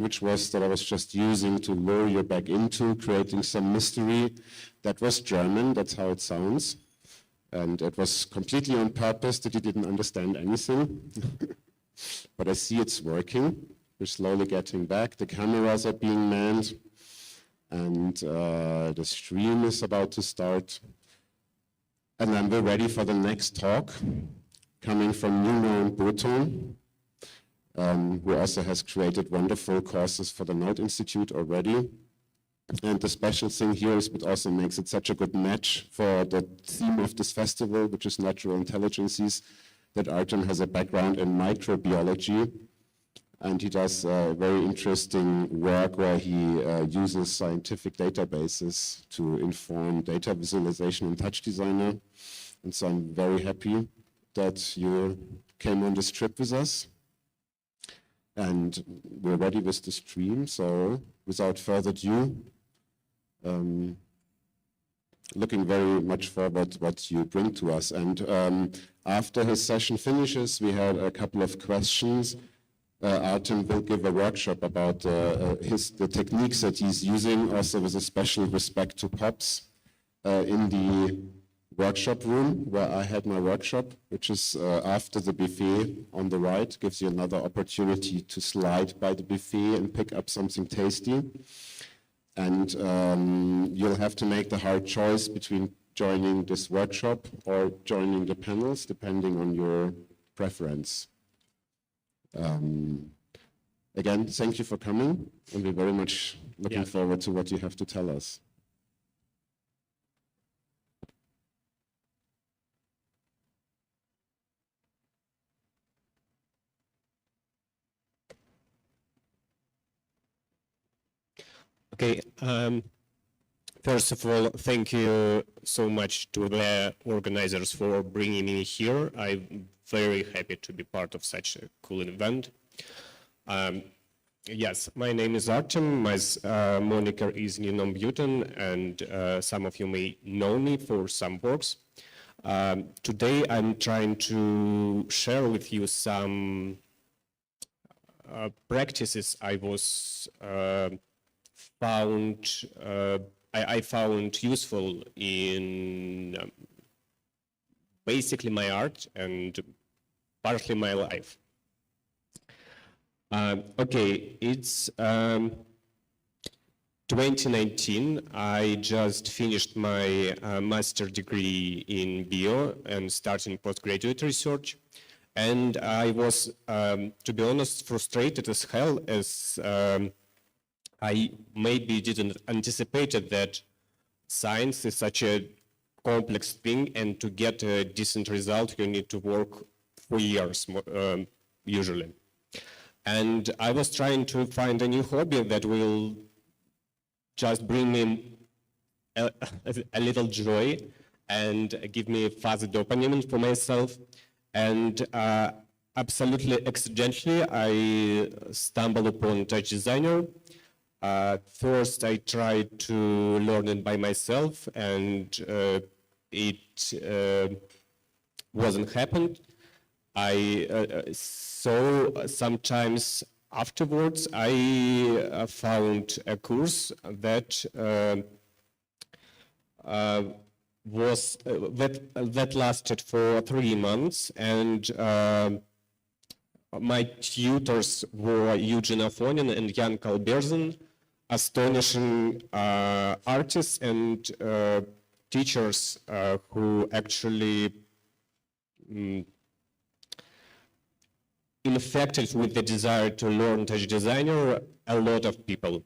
which was that I was just using to lure you back into creating some mystery that was German, that's how it sounds. And it was completely on purpose that you didn't understand anything. But I see it's working. We're slowly getting back. The cameras are being manned. And the stream is about to start. And then we're ready for the next talk, coming from Newnome Beauton, who also has created wonderful courses for the Node Institute already. And the special thing here is what also makes it such a good match for the theme of this festival, which is natural intelligences, that Artem has a background in microbiology. And he does very interesting work where he uses scientific databases to inform data visualization in TouchDesigner. And so I'm very happy that you came on this trip with us. And we're ready with the stream, so without further ado, looking very much forward to what you bring to us. And after his session finishes, we had a couple of questions. Artem will give a workshop about the techniques that he's using, also with a special respect to POPs, in the workshop room where I had my workshop, which is after the buffet on the right. Gives you another opportunity to slide by the buffet and pick up something tasty. And you'll have to make the hard choice between joining this workshop or joining the panels, depending on your preference. Again, thank you for coming, and we're very much looking forward to what you have to tell us. Okay, first of all, thank you so much to the organizers for bringing me here. I'm very happy to be part of such a cool event. Yes, my name is Artem. My moniker is Newnome Beauton, and some of you may know me for some works. Today, I'm trying to share with you some practices I found useful in basically my art and partly my life. Okay, it's 2019. I just finished my master degree in bio and starting postgraduate research. And I was, to be honest, frustrated as hell, as I maybe didn't anticipate that science is such a complex thing, and to get a decent result, you need to work for years, usually. And I was trying to find a new hobby that will just bring me a little joy and give me fuzzy dopamine for myself. And absolutely accidentally, I stumbled upon TouchDesigner. First, I tried to learn it by myself, and it wasn't happened. So sometimes afterwards, I found a course that that lasted for 3 months, and my tutors were Eugene Afonin and Jan Kalberzin, astonishing artists and teachers who actually infected with the desire to learn TouchDesigner a lot of people.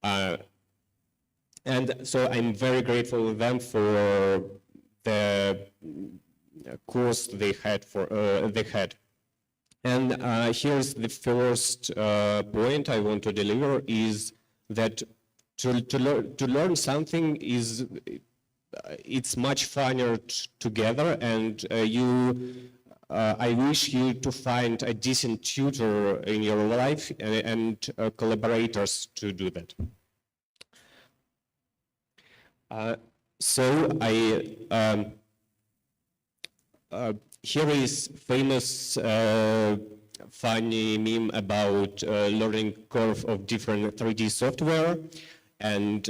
And so I'm very grateful to them for the course they had. And here's the first point I want to deliver is that to learn something is it's much funner together, and I wish you to find a decent tutor in your life and collaborators to do that. So here is famous funny meme about learning curve of different 3D software, and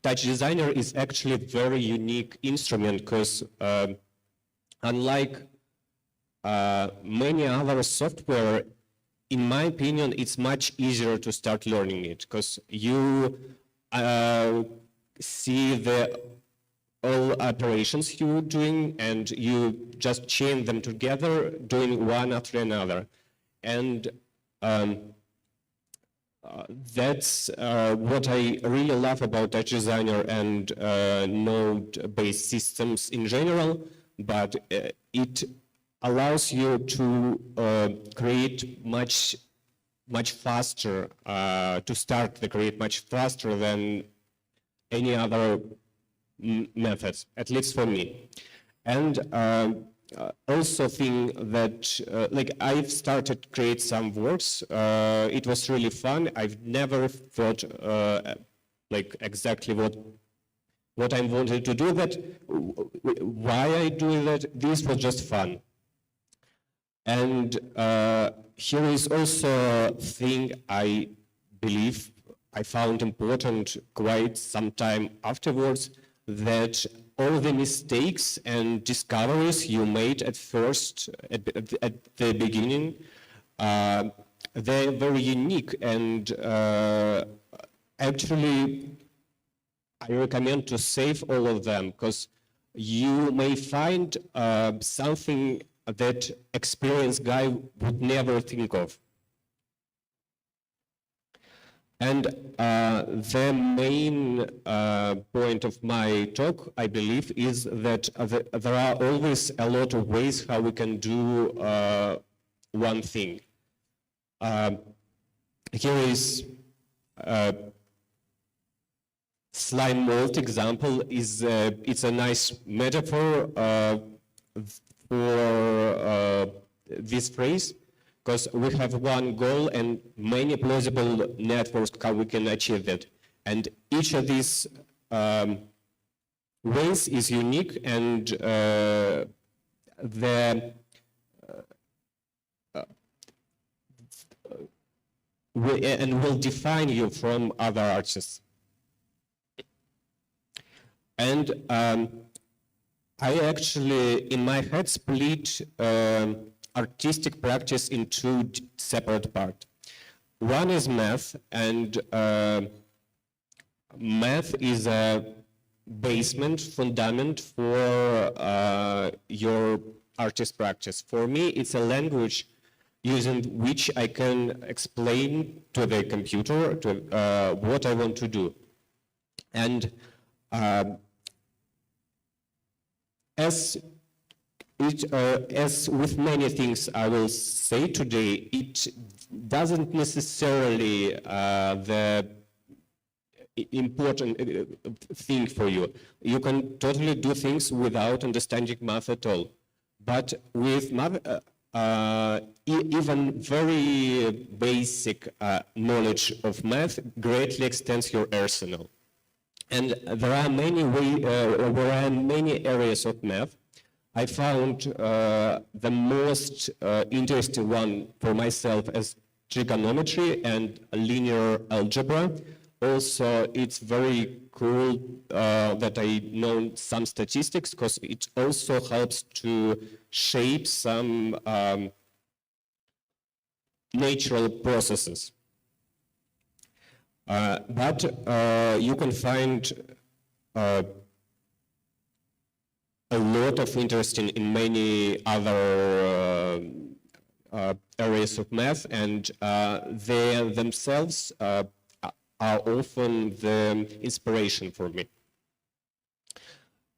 TouchDesigner is actually a very unique instrument because unlike many other software, in my opinion, it's much easier to start learning it because you see all operations you're doing and you just chain them together, doing one after another. And that's what I really love about TouchDesigner and node-based systems in general, but it allows you to create much faster, to start the create much faster than any other methods, at least for me. And also think that, like, I've started to create some works. It was really fun. I've never thought, like, exactly what I wanted to do, that why I do that. This was just fun. And here is also a thing I believe I found important quite some time afterwards, that all the mistakes and discoveries you made at first, at the beginning, they're very unique, and actually I recommend to save all of them, because you may find something that experienced guy would never think of. And the main point of my talk, I believe, is that there are always a lot of ways how we can do one thing. Here is slime mold example. It's a nice metaphor for this phrase, because we have one goal and many plausible networks how we can achieve that. And each of these ways is unique, and will define you from other artists. And I actually, in my head, split artistic practice in two separate parts. One is math, and math is a basement, fundament for your artist practice. For me, it's a language using which I can explain to the computer what I want to do. And as with many things I will say today, it doesn't necessarily the important thing for you. You can totally do things without understanding math at all. But with math, even very basic knowledge of math greatly extends your arsenal. And there are many areas of math. I found the most interesting one for myself as trigonometry and linear algebra. Also, it's very cool that I know some statistics, because it also helps to shape some natural processes. But you can find a lot of interest in many other areas of math, and they themselves are often the inspiration for me.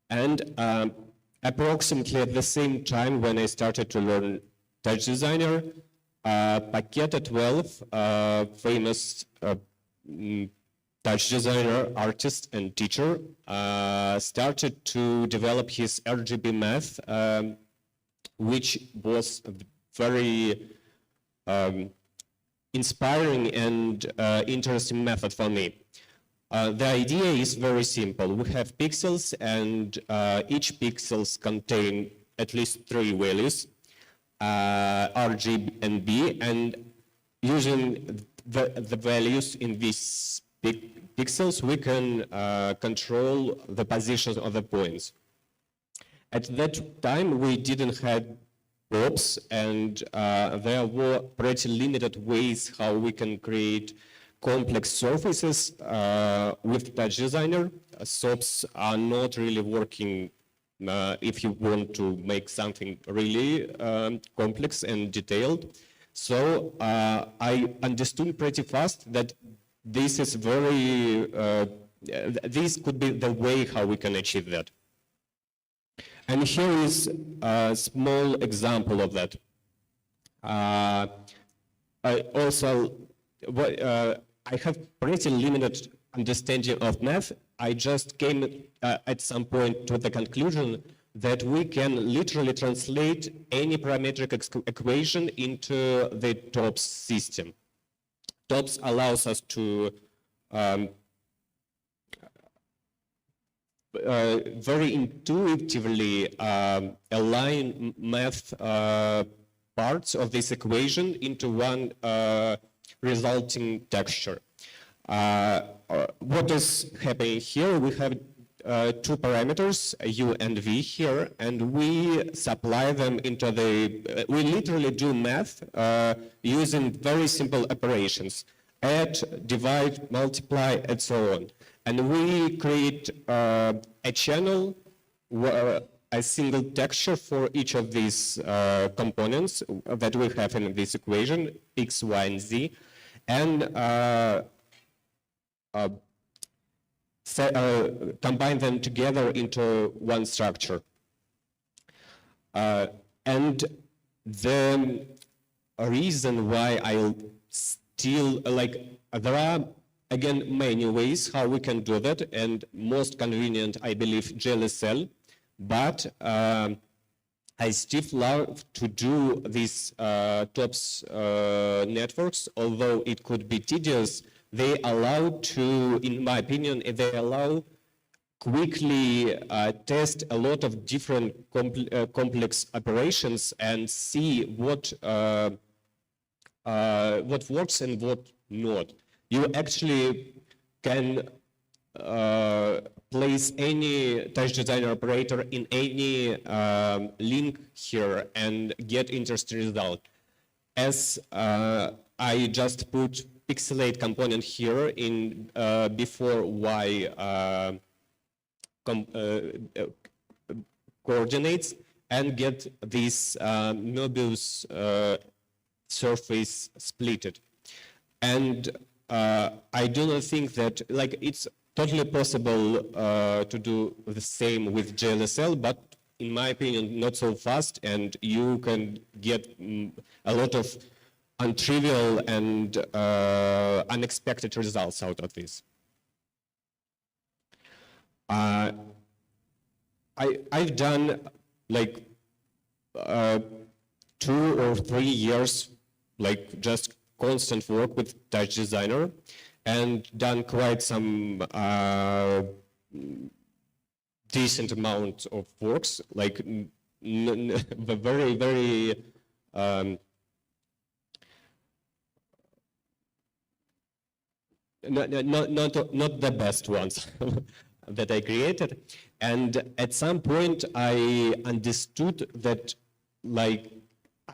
And approximately at the same time when I started to learn TouchDesigner, Paketa 12, famous TouchDesigner artist and teacher, started to develop his RGB math, which was very inspiring and interesting method for me. The idea is very simple. We have pixels, and each pixels contain at least 3 values. RGB, and using the values in these pixels, we can control the positions of the points. At that time, we didn't have props, and there were pretty limited ways how we can create complex surfaces with TouchDesigner. SOPs are not really working if you want to make something really complex and detailed. So I understood pretty fast that this is this could be the way how we can achieve that. And here is a small example of that. I have pretty limited understanding of math. I just came at some point to the conclusion that we can literally translate any parametric equation into the TOPS system. TOPS allows us to very intuitively align math parts of this equation into one resulting texture. What is happening here? We have two parameters, U and V here, and we supply them into we literally do math using very simple operations, add, divide, multiply, and so on. And we create a channel, a single texture for each of these components that we have in this equation, X, Y, and Z, and combine them together into one structure. And the reason why I still, there are, again, many ways how we can do that, and most convenient, I believe, GLSL, but I still love to do these TOPS networks, although it could be tedious. They allow to, in my opinion, they allow quickly test a lot of different complex operations and see what works and what not. You actually can place any TouchDesigner operator in any link here and get interesting result. As I just put pixelate component here in before Y coordinates and get this Möbius surface splitted. And I do not think that, it's totally possible to do the same with GLSL, but in my opinion, not so fast, and you can get a lot of untrivial and unexpected results out of this. I've done 2 or 3 years, just constant work with TouchDesigner, and done quite some decent amount of works, the very, very not the best ones that I created. And at some point I understood that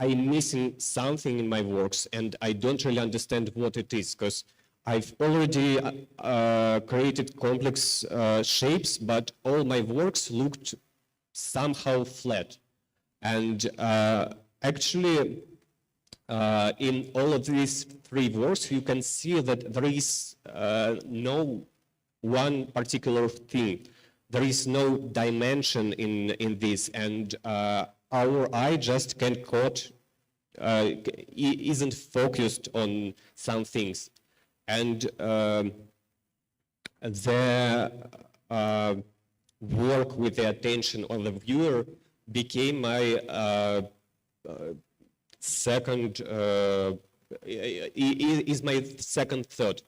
I'm missing something in my works and I don't really understand what it is, because I've already created complex shapes, but all my works looked somehow flat. And actually, in all of these 3 works, you can see that there is no one particular thing. There is no dimension in this, and our eye just can isn't focused on some things. And the work with the attention of the viewer became my second thought.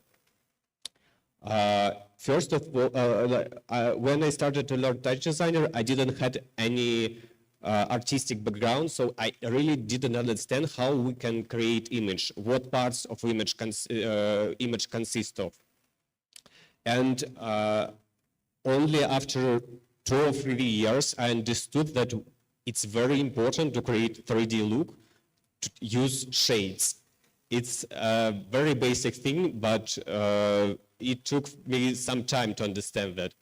First of all, when I started to learn TouchDesigner, I didn't have any artistic background, so I really didn't understand how we can create image, what parts of image consist of. And only after 2 or 3 years, I understood that it's very important to create 3D look, to use shades. It's a very basic thing, but it took me some time to understand that.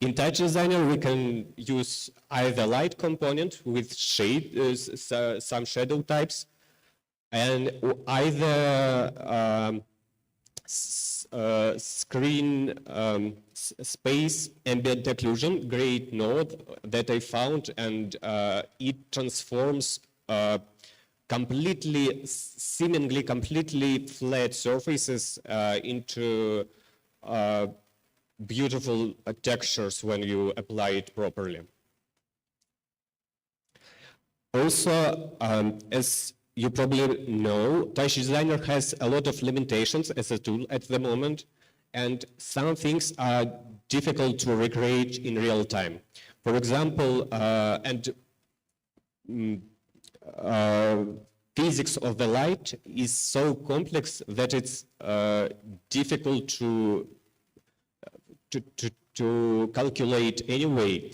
In TouchDesigner, we can use either light component with shade, some shadow types, and either screen space ambient occlusion, great node that I found, and it transforms seemingly completely flat surfaces into beautiful textures when you apply it properly. Also, as you probably know, TouchDesigner has a lot of limitations as a tool at the moment, and some things are difficult to recreate in real time. For example, physics of the light is so complex that it's difficult to calculate anyway.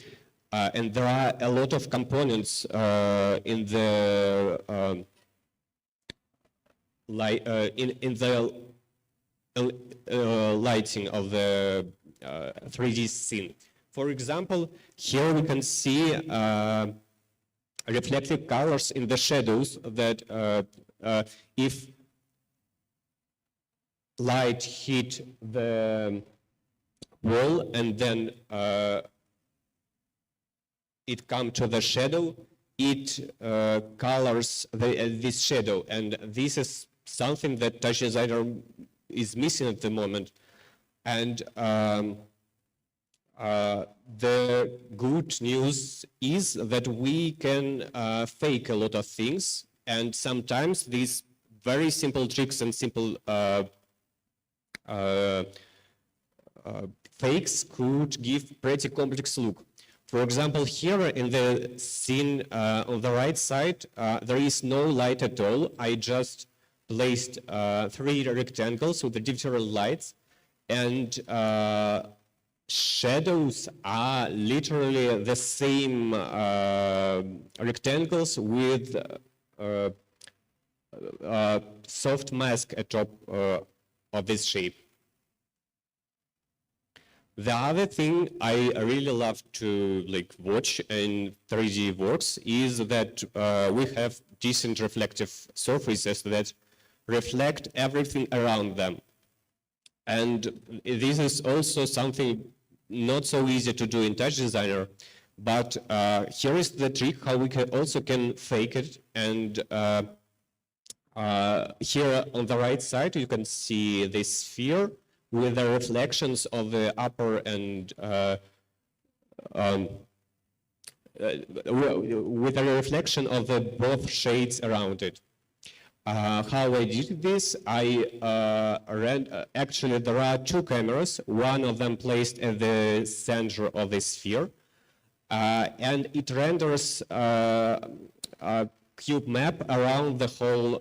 And there are a lot of components in the lighting of the 3D scene. For example, here we can see reflective colors in the shadows that if light hit the wall and then it comes to the shadow, it colors this shadow, and this is something that TouchDesigner is missing at the moment. And the good news is that we can fake a lot of things, and sometimes these very simple tricks and simple fakes could give pretty complex look. For example, here in the scene on the right side, there is no light at all. I just placed 3 rectangles with the different lights, and shadows are literally the same rectangles with soft mask at top of this shape. The other thing I really love to watch in 3D works is that we have decent reflective surfaces that reflect everything around them. And this is also something not so easy to do in TouchDesigner, but here is the trick how we can fake it. And here on the right side, you can see this sphere with the reflections of the upper and with a reflection of the both shades around it. How I did this, actually there are 2 cameras, one of them placed at the center of the sphere, and it renders a cube map around the whole,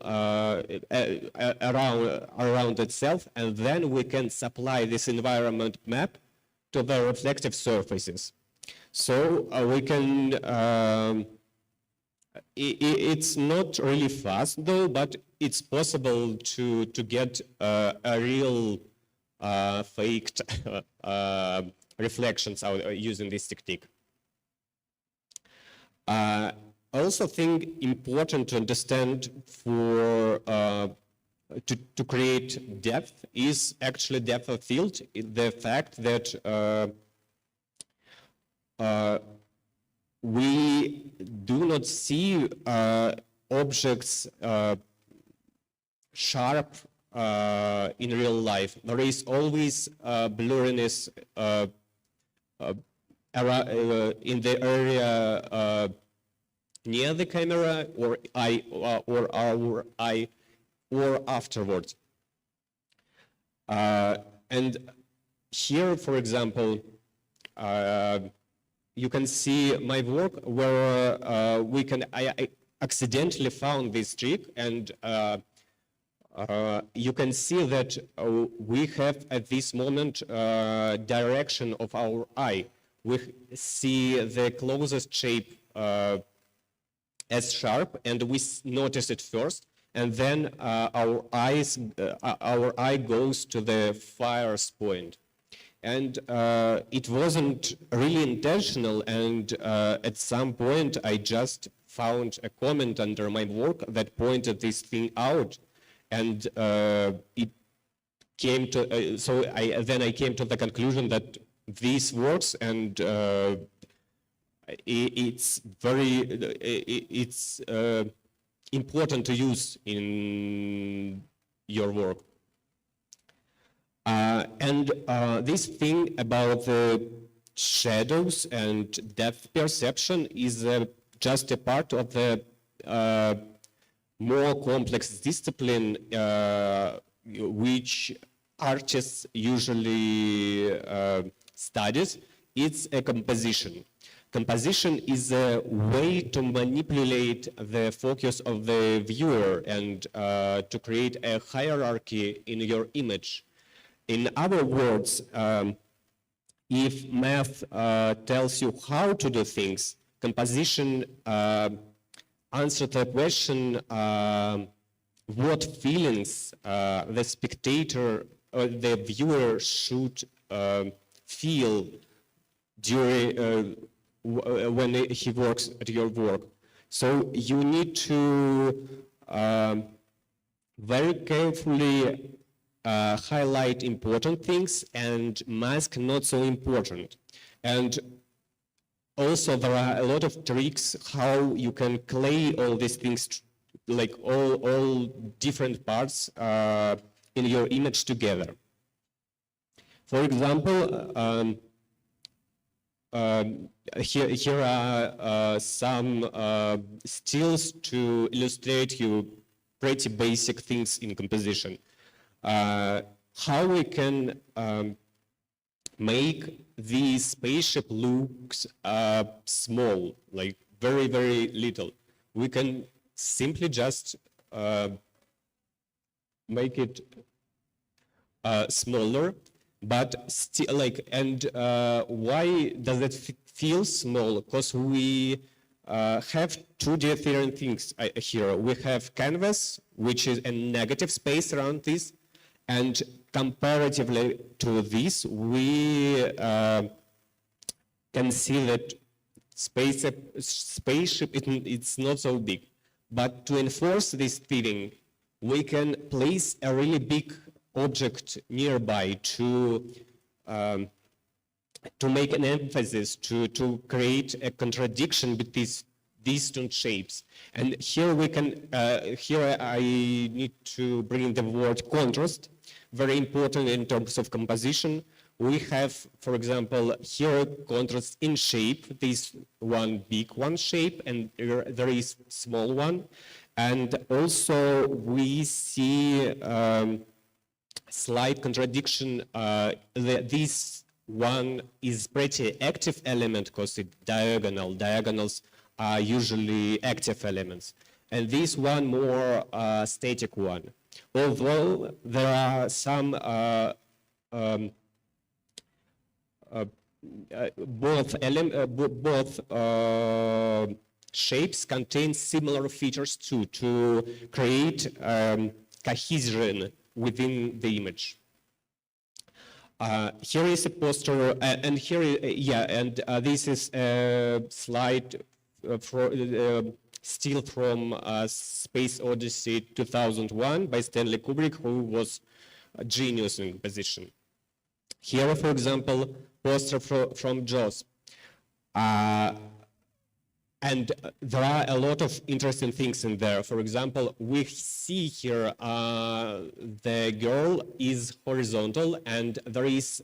around itself, and then we can supply this environment map to the reflective surfaces. So we can, it's not really fast though, but it's possible to get a real faked reflections out using this technique. I also think important to understand for to create depth is actually depth of field. The fact that we do not see objects sharp in real life. There is always blurriness in the area near the camera or our eye or afterwards. And here, for example, you can see my work where I accidentally found this trick, and you can see that we have at this moment direction of our eye. We see the closest shape as sharp, and we notice it first, and then our eye goes to the farthest point. And it wasn't really intentional, and at some point I just found a comment under my work that pointed this thing out, and it came to, then I came to the conclusion that this works, and it's important to use in your work. And this thing about the shadows and depth perception is just a part of the more complex discipline which artists usually studies. It's a composition. Composition is a way to manipulate the focus of the viewer and to create a hierarchy in your image. In other words, if math tells you how to do things, composition answers the question what feelings the spectator or the viewer should feel during when he works at your work. So you need to very carefully highlight important things and mask not so important. And also there are a lot of tricks how you can clay all these things, like all different parts in your image together. For example, here are some stills to illustrate you pretty basic things in composition. How we can make these spaceship looks small, like very, very little. We can simply just make it smaller, but still like, and why does it feel small? Because we have two different things here. We have canvas, which is a negative space around this, and comparatively to this, we can see that spaceship, it's not so big. But to enforce this feeling, we can place a really big object nearby to make an emphasis, to create a contradiction between these two shapes. And here we can, here I need to bring the word contrast, very important in terms of composition. We have, for example, here contrast in shape, this one big one shape, and there is small one. And also we see slight contradiction. This one is pretty active element because it's diagonal. Diagonals are usually active elements. And this one more static one. Although there are some both shapes contain similar features too, to create cohesion within the image. Here is a poster, and here, this is a slide still from Space Odyssey 2001 by Stanley Kubrick, who was a genius in composition. Here, for example, poster from Jaws. And there are a lot of interesting things in there. For example, we see here the girl is horizontal, and there is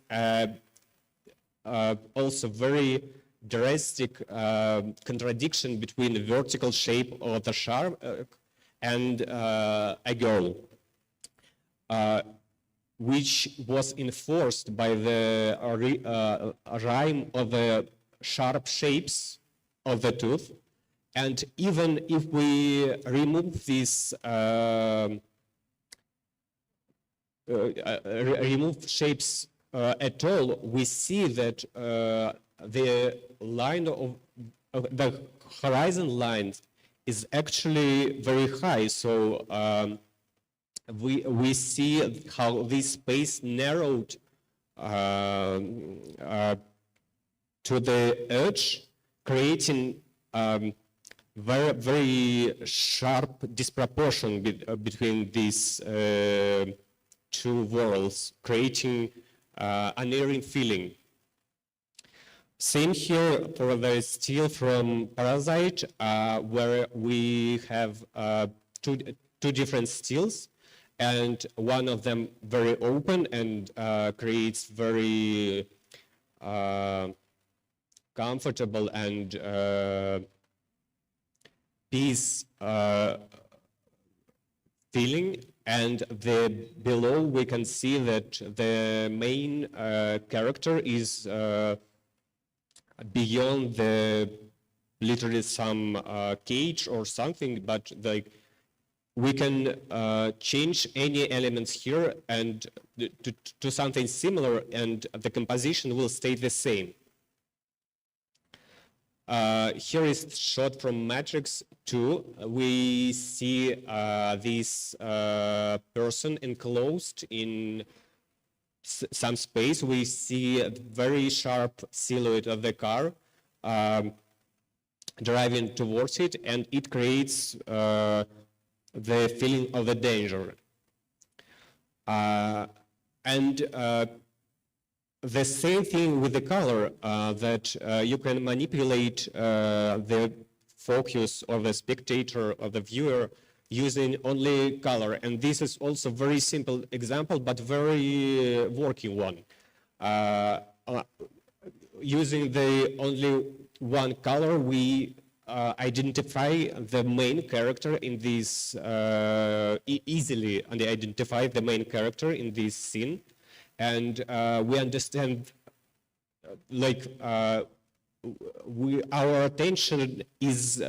also very drastic contradiction between the vertical shape of the shark and a girl, which was enforced by the rhyme of the sharp shapes of the tooth. And even if we remove this, remove shapes at all, we see that the line of the horizon line is actually very high. So we see how this space narrowed to the edge, creating very, very sharp disproportion between these two worlds, creating unerring feeling. Same here for the steel from Parasite, where we have two different steels, and one of them very open and creates very comfortable and peace feeling, and below we can see that the main character is beyond the literally some cage or something, but we can change any elements here and to something similar, and the composition will stay the same. Here is shot from Matrix 2. We see this person enclosed in some space. We see a very sharp silhouette of the car driving towards it, and it creates the feeling of the danger. The same thing with the color, that you can manipulate the focus of the spectator, of the viewer, using only color. And this is also a very simple example, but very working one. Using the only one color, we identify the main character in this, easily identify the main character in this scene. And we understand, our attention is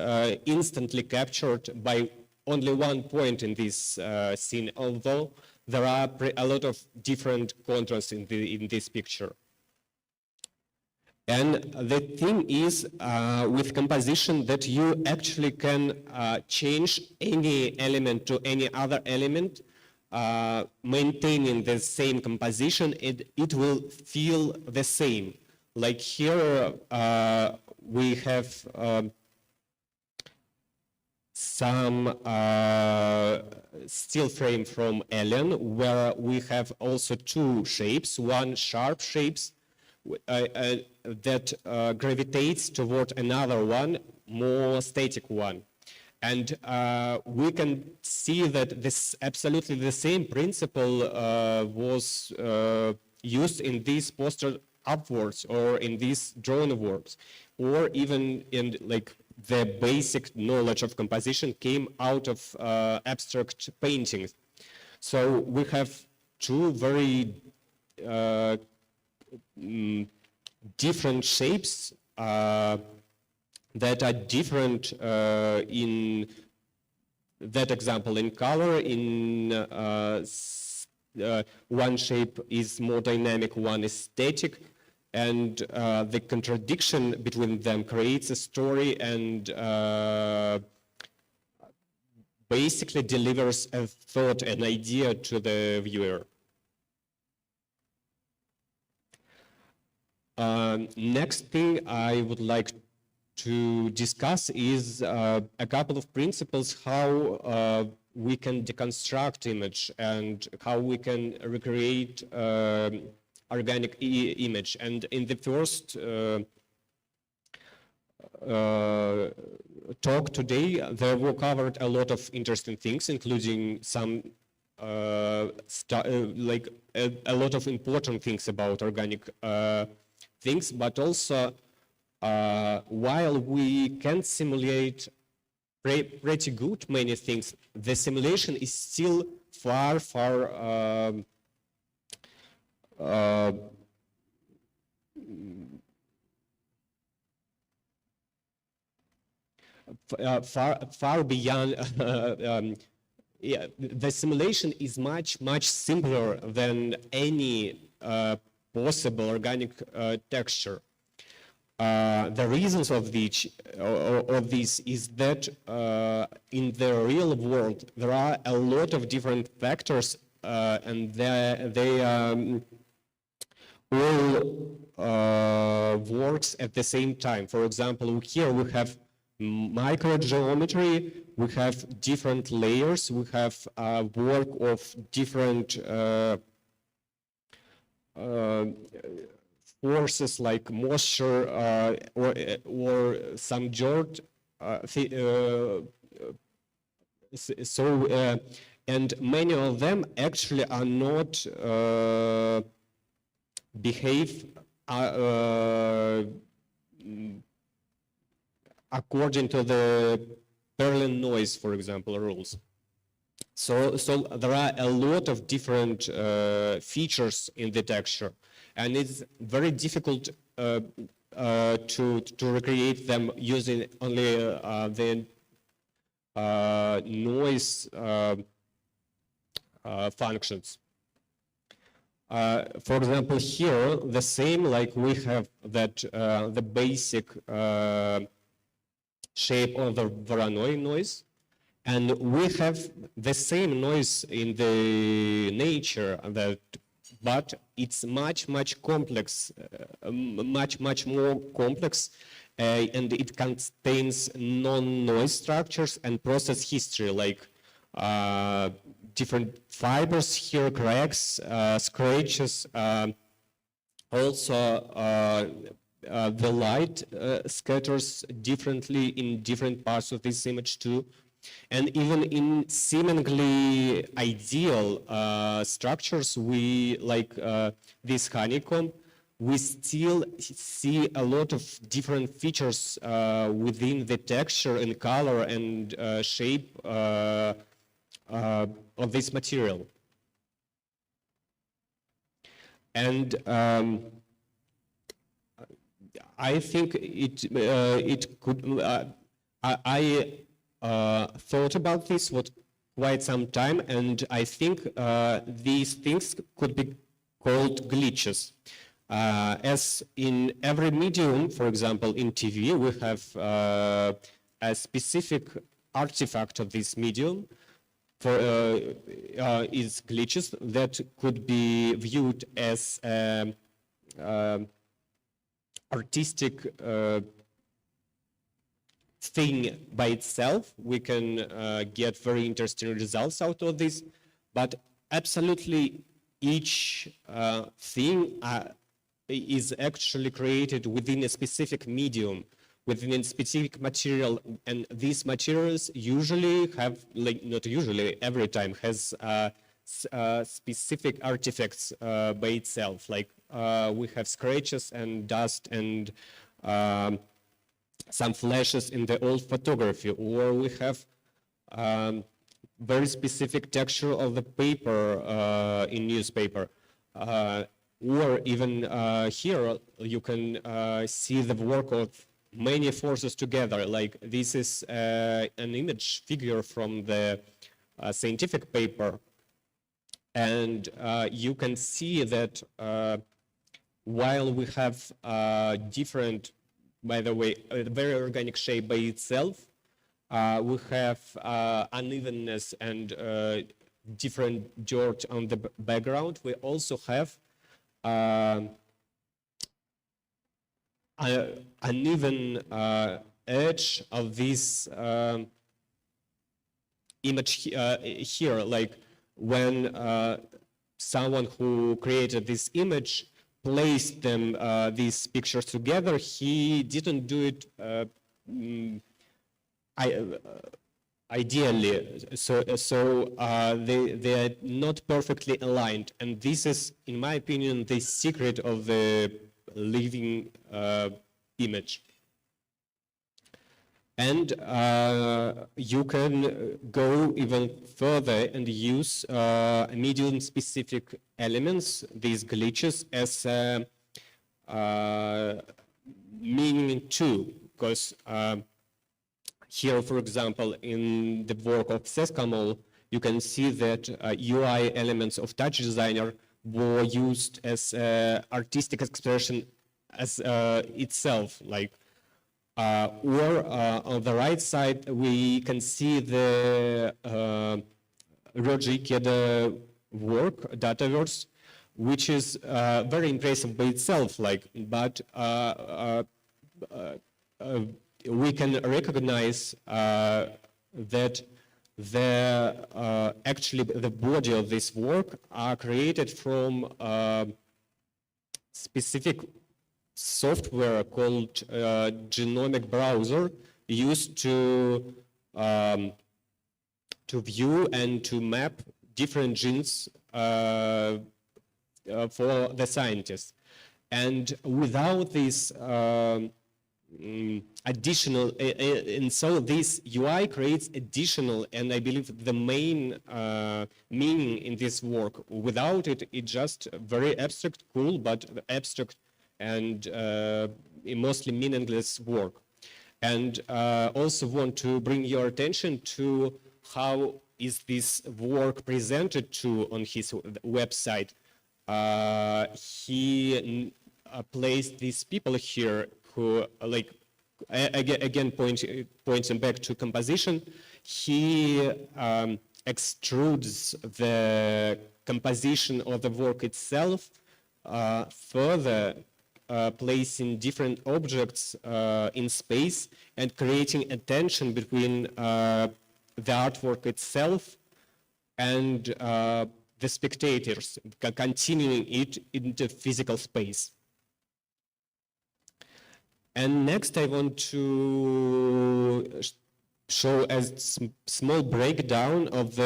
instantly captured by only one point in this scene, although there are a lot of different contrasts in this picture. And the thing is with composition that you actually can change any element to any other element, maintaining the same composition, it will feel the same. Like here we have some steel frame from Alien, where we have also two shapes, one sharp shapes that gravitates toward another one, more static one. And we can see that this absolutely the same principle was used in this poster upwards, or in these drawingwards, or even in the basic knowledge of composition came out of abstract paintings. So we have two very different shapes that are different in that example in color. In one shape is more dynamic, one is static, and the contradiction between them creates a story and basically delivers a thought, an idea to the viewer. Next thing I would like to discuss is a couple of principles how we can deconstruct image and how we can recreate organic image. And in the first talk today, there were covered a lot of interesting things, including some like a lot of important things about organic things, but also while we can simulate pretty good many things, the simulation is still far far beyond. Yeah, the simulation is much simpler than any possible organic texture. The reasons of this is that in the real world there are a lot of different factors and they all works at the same time. For example, here we have microgeometry, we have different layers, we have work of different forces like moisture or some dirt. And many of them actually are not behave according to the Berlin noise, for example, rules. So there are a lot of different features in the texture, and it's very difficult to recreate them using only the noise functions. For example, here the same, like we have that the basic shape of the Voronoi noise, and we have the same noise in the nature, but it's much complex, much more complex, and it contains non-noise structures and process history, like different fibers here, cracks, scratches, also the light scatters differently in different parts of this image too. And even in seemingly ideal structures, we like this honeycomb, we still see a lot of different features within the texture and color and shape of this material. And I think it could. I thought about this for quite some time, and I think these things could be called glitches. As in every medium, for example, in TV, we have a specific artifact of this medium for is glitches that could be viewed as artistic thing by itself. We can get very interesting results out of this, but absolutely each thing is actually created within a specific medium, within a specific material, and these materials usually have, like not usually, every time has specific artifacts by itself, like we have scratches and dust and some flashes in the old photography, or we have very specific texture of the paper in newspaper, or even here you can see the work of many forces together, like this is an image figure from the scientific paper, and you can see that while we have different, by the way, a very organic shape by itself, we have unevenness and different dirt on the background. We also have uneven edge of this image here, like when someone who created this image placed them, these pictures together, he didn't do it ideally, so they are not perfectly aligned, and this is, in my opinion, the secret of the living image. And you can go even further and use medium-specific elements, these glitches, as meaning too, because here, for example, in the work of Seskamol, you can see that UI elements of TouchDesigner were used as artistic expression as itself, like, or on the right side, we can see the Roger Ikeda work, Dataverse, which is very impressive by itself, like, but we can recognize that actually the body of this work are created from specific software called genomic browser used to view and to map different genes for the scientists. And without this additional, and so this UI creates additional, and I believe the main meaning in this work. Without it, it's just very abstract, cool, but abstract and mostly meaningless work. And also want to bring your attention to how is this work presented to on his website. He placed these people here who, like, again pointing back to composition, he extrudes the composition of the work itself, further placing different objects in space and creating a tension between the artwork itself and the spectators, continuing it into physical space. And next I want to show a small breakdown of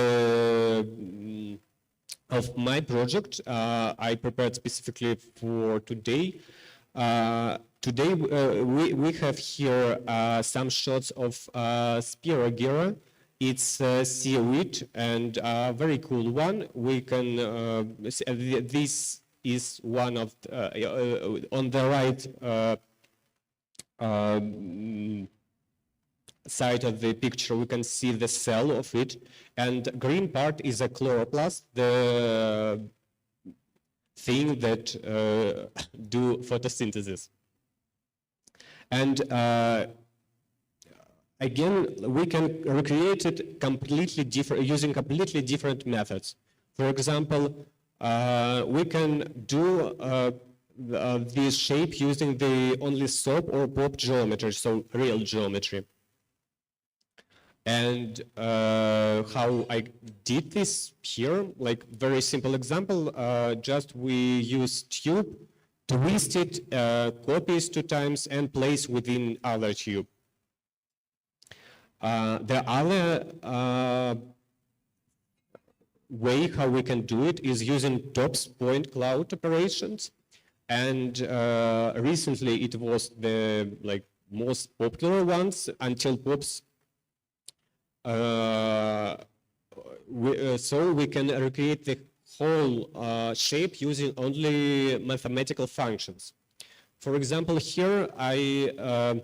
my project I prepared specifically for today. Today we have here some shots of Spirogyra. It's a seaweed and a very cool one. We can this is one of on the right side of the picture. We can see the cell of it, and green part is a chloroplast, the thing that do photosynthesis. And again, we can recreate it completely different, using completely different methods. For example, we can do this shape using the only SOP or POP geometry, so real geometry. And how I did this here, like very simple example, just we use tube, twist it, copy it 2 times, and place within other tube. The other way how we can do it is using TOPS point cloud operations. And recently it was the most popular ones until POPs. So we can recreate the whole shape using only mathematical functions. For example, here I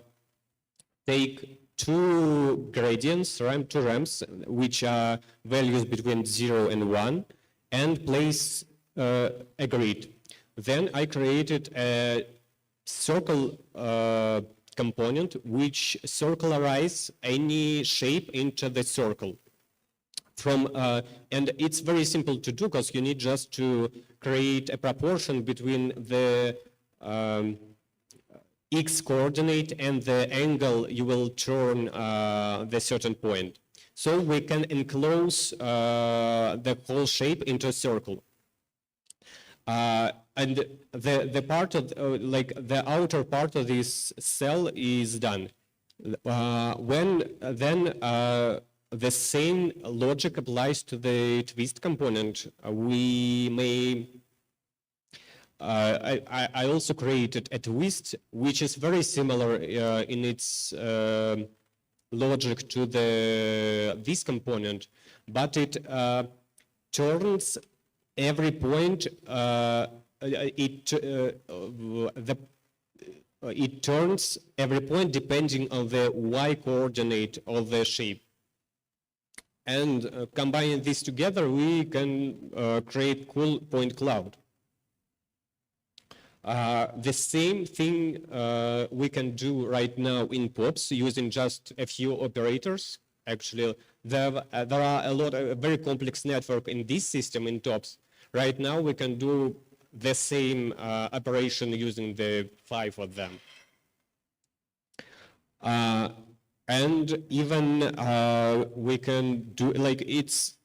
take 2 gradients, 2 ramps, which are values between 0 and 1, and place a grid. Then I created a circle component which circularizes any shape into the circle. And it's very simple to do because you need just to create a proportion between the x coordinate and the angle you will turn the certain point. So we can enclose the whole shape into a circle. And the part of the outer part of this cell is done. When then the same logic applies to the twist component, we may. I also created a twist, which is very similar in its logic to this component, but it turns it turns every point depending on the y coordinate of the shape. And combining these together, we can create cool point cloud. The same thing we can do right now in POPs using just a few operators. Actually, there are a lot of very complex network in this system in TOPS. Right now, we can do the same operation using the 5 of them. And even we can do, like, it's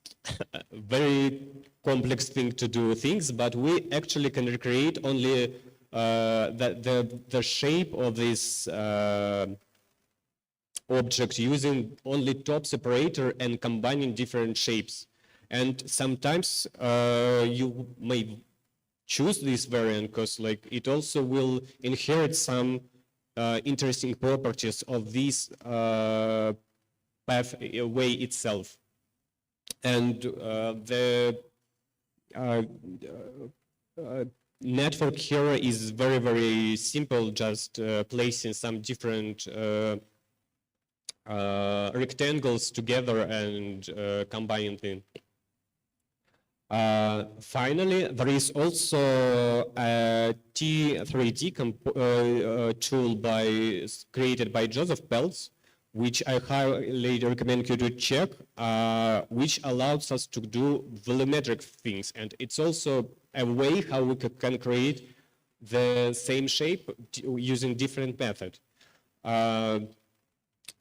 a very complex thing to do things, but we actually can recreate only the shape of this object using only TOPS operator and combining different shapes. And sometimes you may choose this variant because, like, it also will inherit some interesting properties of this pathway itself. And the network here is very, very simple, just placing some different rectangles together and combining them. Finally, there is also a T3D tool created by Joseph Peltz, which I highly recommend you to check, which allows us to do volumetric things. And it's also a way how we can create the same shape using different method.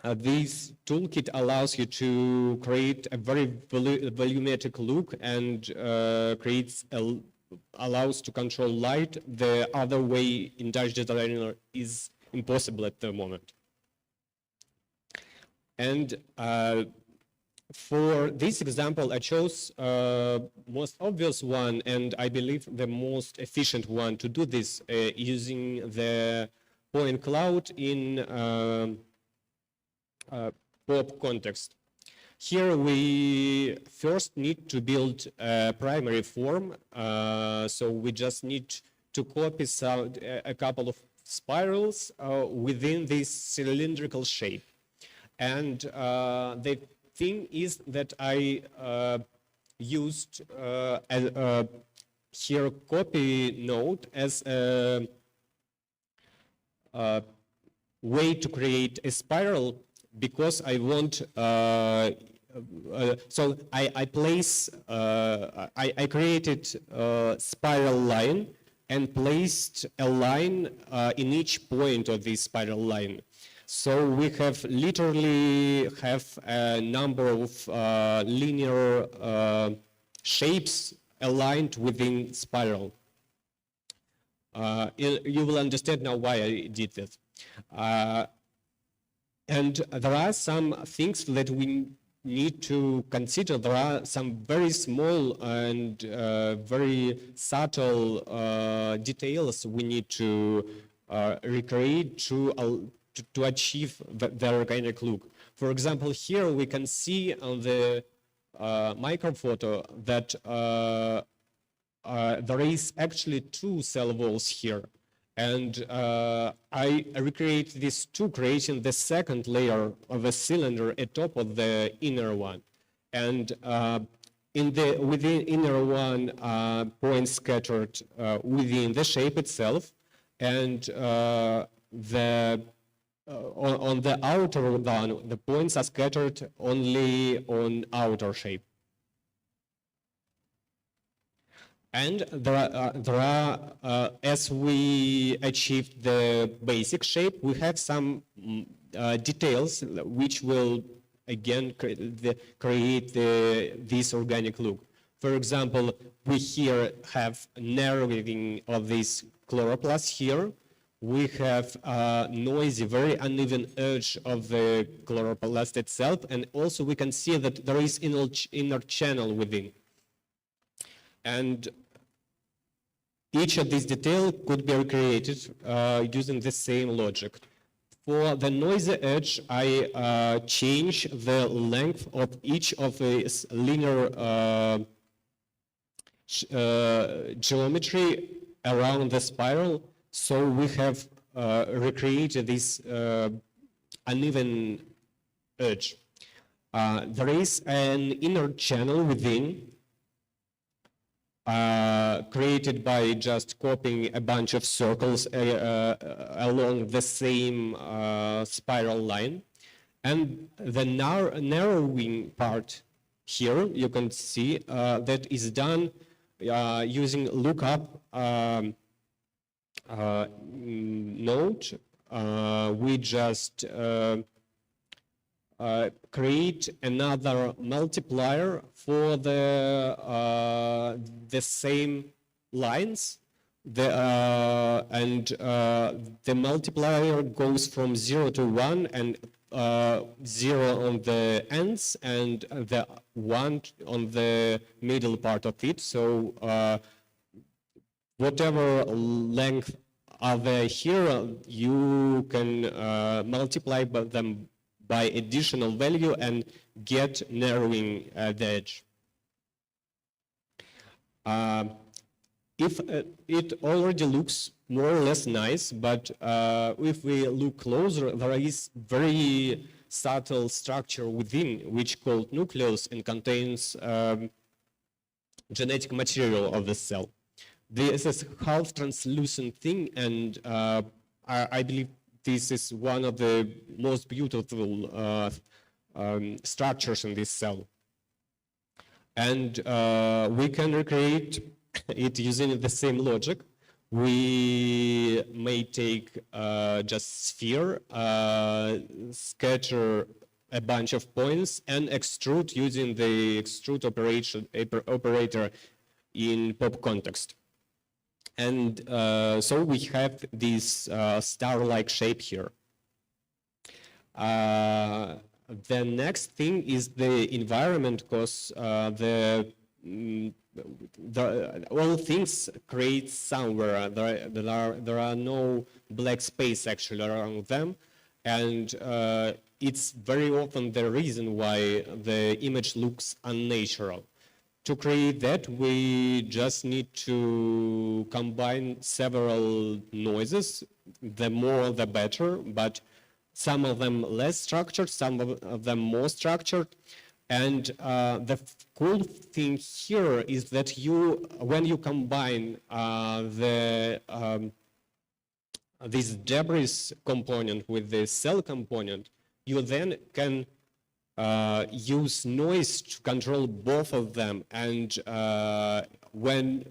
This toolkit allows you to create a very volumetric look and allows to control light. The other way in TouchDesigner is impossible at the moment. And for this example, I chose most obvious one, and I believe the most efficient one to do this using the point cloud in POP context. Here we first need to build a primary form, so we just need to copy a couple of spirals within this cylindrical shape. And the thing is that I used here copy node as a way to create a spiral, because I want, so I created a spiral line and placed a line in each point of this spiral line. So we have literally a number of linear shapes aligned within spiral. You will understand now why I did this. And there are some things that we need to consider. There are some very small and very subtle details we need to recreate to achieve the organic look. For example, here we can see on the micro photo that there is actually 2 cell walls here. And I recreate these 2, creating the second layer of a cylinder atop of the inner one. And within inner one, points scattered within the shape itself, and on the outer one, the points are scattered only on outer shape. And there are as we achieved the basic shape, we have some details which will again create this organic look. For example, we here have narrowing of this chloroplast here. We have a noisy, very uneven edge of the chloroplast itself, and also we can see that there is inner channel within. And each of these details could be recreated using the same logic. For the noisy edge, I change the length of each of these linear geometry around the spiral. So we have recreate this uneven edge. There is an inner channel within created by just copying a bunch of circles along the same spiral line. And the narrowing part here, you can see that is done using lookup node. We just create another multiplier for the same lines, and the multiplier goes from 0 to 1, and 0 on the ends and the 1 on the middle part of it. So whatever length are there here, you can multiply them by additional value and get narrowing the edge. If it already looks more or less nice, but if we look closer, there is very subtle structure within, which called nucleus, and contains genetic material of the cell. This is half translucent thing, and I believe this is one of the most beautiful structures in this cell. And we can recreate it using the same logic. We may take just sphere, scatter a bunch of points, and extrude using the extrude operator in pop context. And so we have this star-like shape here. The next thing is the environment, because all things create somewhere. There are no black space actually around them, and it's very often the reason why the image looks unnatural. To create that, we just need to combine several noises. The more, the better, but some of them less structured, some of them more structured. And the cool thing here is that when you combine this debris component with the cell component, you then can use noise to control both of them, and when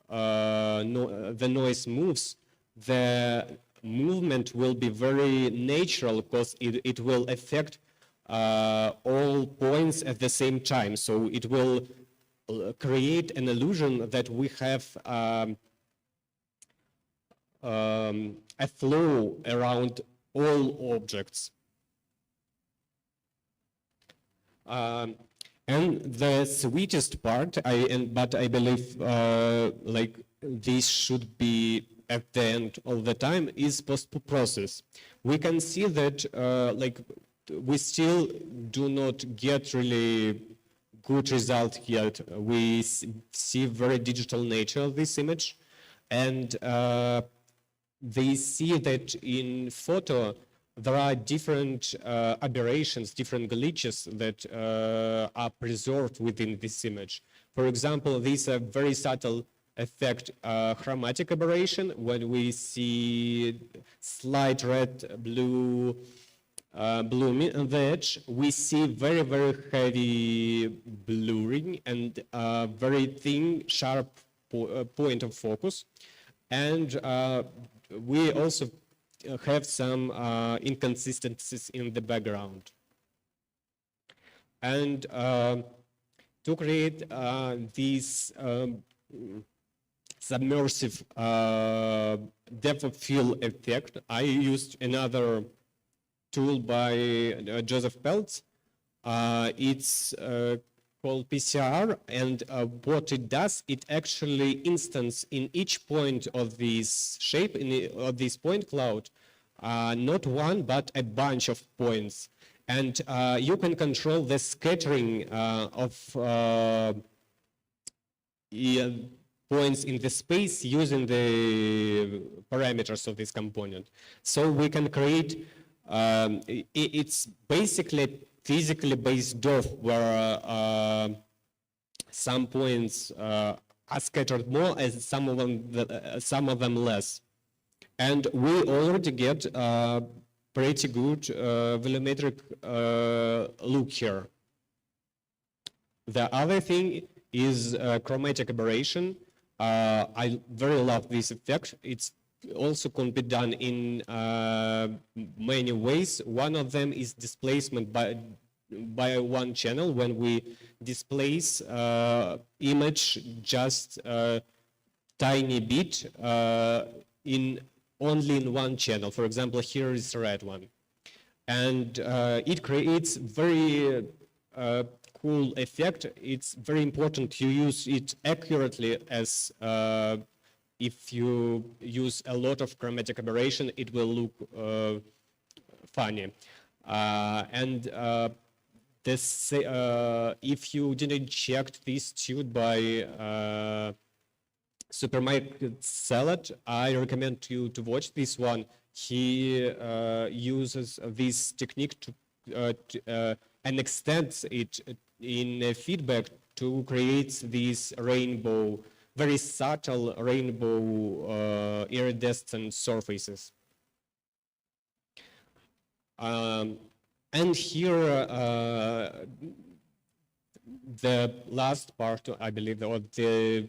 the noise moves, the movement will be very natural, because it will affect all points at the same time. So it will create an illusion that we have a flow around all objects. And the sweetest part, but I believe like this should be at the end of the time, is post-process. We can see that like we still do not get really good result yet. We see very digital nature of this image, and they see that in photo there are different aberrations, different glitches that are preserved within this image. For example, this very subtle effect, chromatic aberration, when we see slight red, blue, blue on the edge, we see very, very heavy blurring and very thin, sharp point of focus. And we also have some inconsistencies in the background. And to create this submersive depth of field effect, I used another tool by Joseph Peltz. It's called PCR, and what it does, it actually instance in each point of this shape, of this point cloud, not one, but a bunch of points. And you can control the scattering of points in the space using the parameters of this component. So we can create, it's basically physically based off where some points are scattered more and some of them less. And we already get pretty good volumetric look here. The other thing is chromatic aberration. I very love this effect. It's also can be done in many ways. One of them is displacement by one channel when we displace image just a tiny bit only in one channel. For example, here is the red one. And it creates very cool effect. It's very important to use it accurately, as if you use a lot of chromatic aberration, it will look funny. If you didn't check this tube by Supermarket Salad, I recommend you to watch this one. He uses this technique and extends it in feedback to create these rainbow, very subtle rainbow iridescent surfaces. And here, the last part, I believe, of the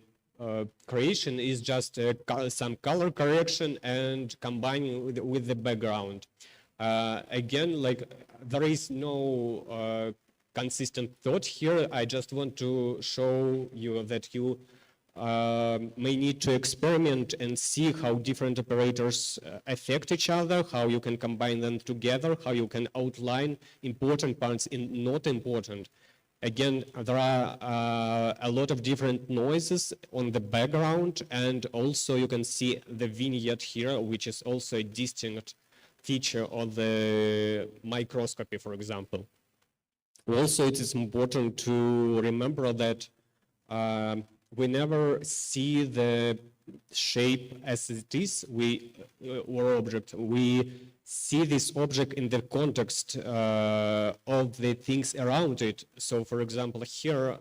creation is just some color correction and combining with the background. Again, like, there is no consistent thought here. I just want to show you that you may need to experiment and see how different operators affect each other, how you can combine them together, how you can outline important parts in not important. Again, there are a lot of different noises on the background, and also you can see the vignette here, which is also a distinct feature of the microscopy, for example. Also, it is important to remember that we never see the shape as it is, or object. We see this object in the context of the things around it. So, for example, here,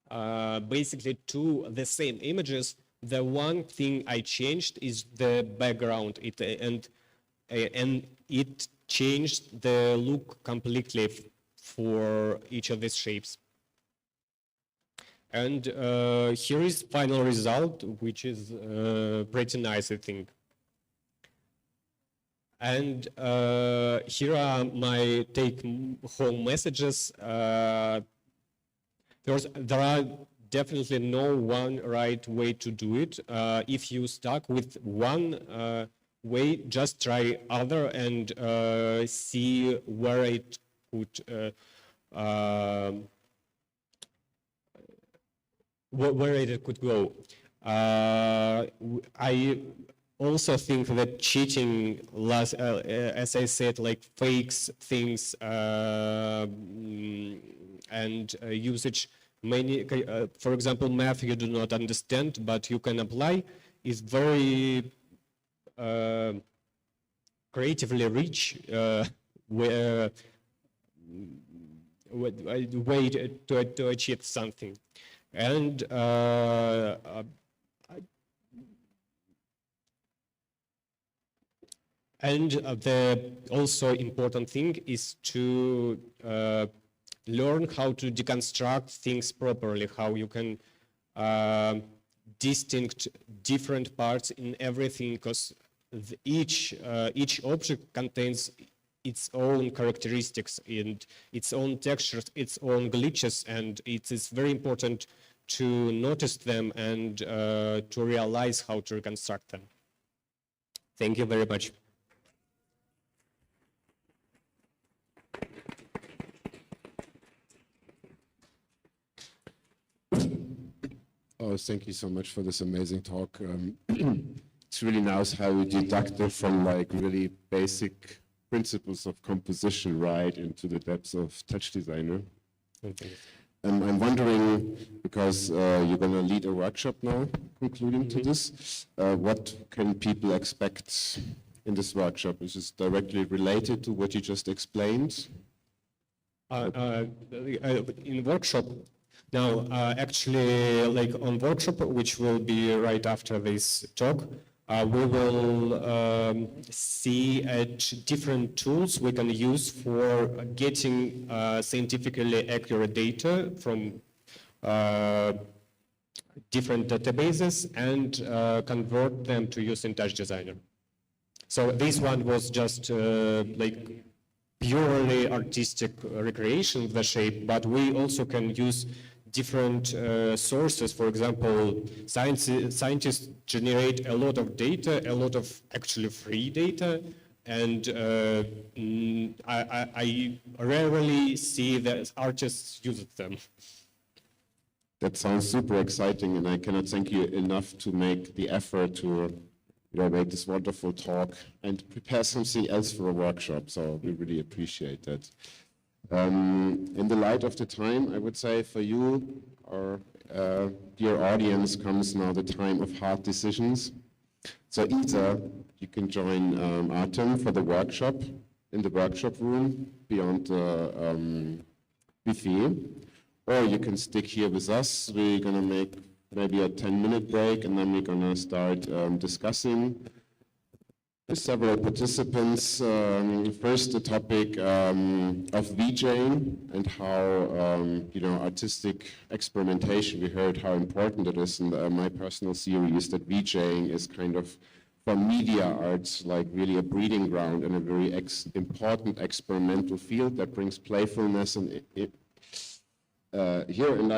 basically to the same images, the one thing I changed is the background, and it changed the look completely for each of these shapes. And here is final result, which is pretty nice, I think. And here are my take-home messages. There are definitely no one right way to do it. If you stuck with one way, just try other and see where it could where it could go. I also think that cheating, as I said, like fakes things and usage, for example, math you do not understand, but you can apply, is very creatively rich way to achieve something. And the also important thing is to learn how to deconstruct things properly, how you can distinct different parts in everything, because each object contains its own characteristics and its own textures, its own glitches, and it is very important to notice them and to realize how to reconstruct them. Thank you very much. Oh, thank you so much for this amazing talk. It's really nice how you deducted from like really basic principles of composition right into the depths of TouchDesigner. I'm wondering, because you're going to lead a workshop now, concluding to this, what can people expect in this workshop? Is this directly related to what you just explained? In workshop, now actually, like on workshop, which will be right after this talk, we will see at different tools we can use for getting scientifically accurate data from different databases and convert them to use in TouchDesigner. So this one was just like purely artistic recreation of the shape, but we also can use different sources. For example, scientists generate a lot of data, a lot of actually free data, and I rarely see that artists use them. That sounds super exciting, and I cannot thank you enough to make the effort to make this wonderful talk and prepare something else for a workshop. So we really appreciate that. In the light of the time, I would say for you, our dear audience, comes now the time of hard decisions. So either you can join Artem for the workshop in the workshop room beyond the buffet, or you can stick here with us. We're going to make maybe a 10-minute break, and then we're going to start discussing with several participants. First, the topic of VJing and how artistic experimentation. We heard how important it is, and my personal theory is that VJing is kind of, for media arts, like really a breeding ground and a very important experimental field that brings playfulness and here. And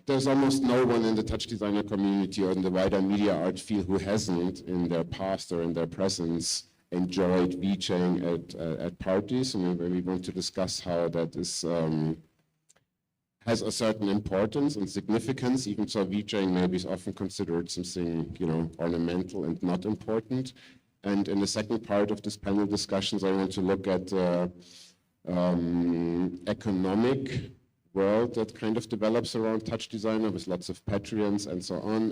there's almost no one in the TouchDesigner community or in the wider media art field who hasn't, in their past or in their presence, enjoyed VJing at parties. And we want to discuss how that is has a certain importance and significance. Even so, VJing maybe is often considered something ornamental and not important. And in the second part of this panel discussions, I want to look at economic world that kind of develops around TouchDesigner with lots of Patreons and so on.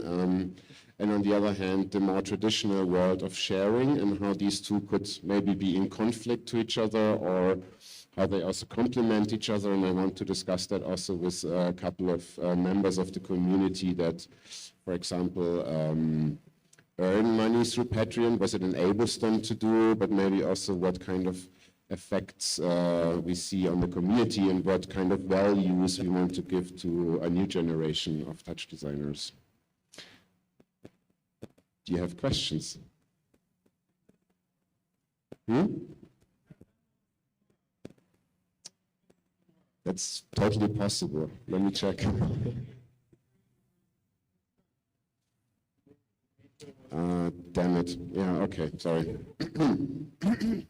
And on the other hand, the more traditional world of sharing and how these two could maybe be in conflict to each other or how they also complement each other. And I want to discuss that also with a couple of members of the community that, for example, earn money through Patreon, what it enables them to do, but maybe also what kind of effects we see on the community and what kind of values we want to give to a new generation of touch designers. Do you have questions? That's totally possible. Let me check. Damn it. Yeah, okay, sorry.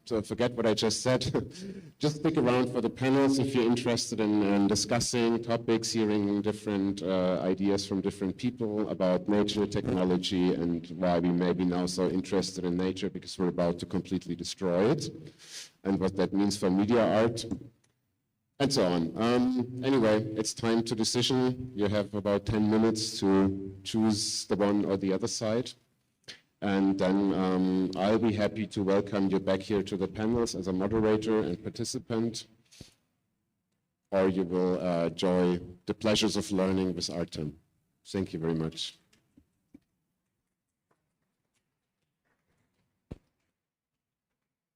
So forget what I just said. Just stick around for the panels if you're interested in discussing topics, hearing different ideas from different people about nature, technology, and why we may be now so interested in nature, because we're about to completely destroy it, and what that means for media art, and so on. Anyway, it's time to decision. You have about 10 minutes to choose the one or the other side. And then I'll be happy to welcome you back here to the panels as a moderator and participant, or you will enjoy the pleasures of learning with Artem. Thank you very much.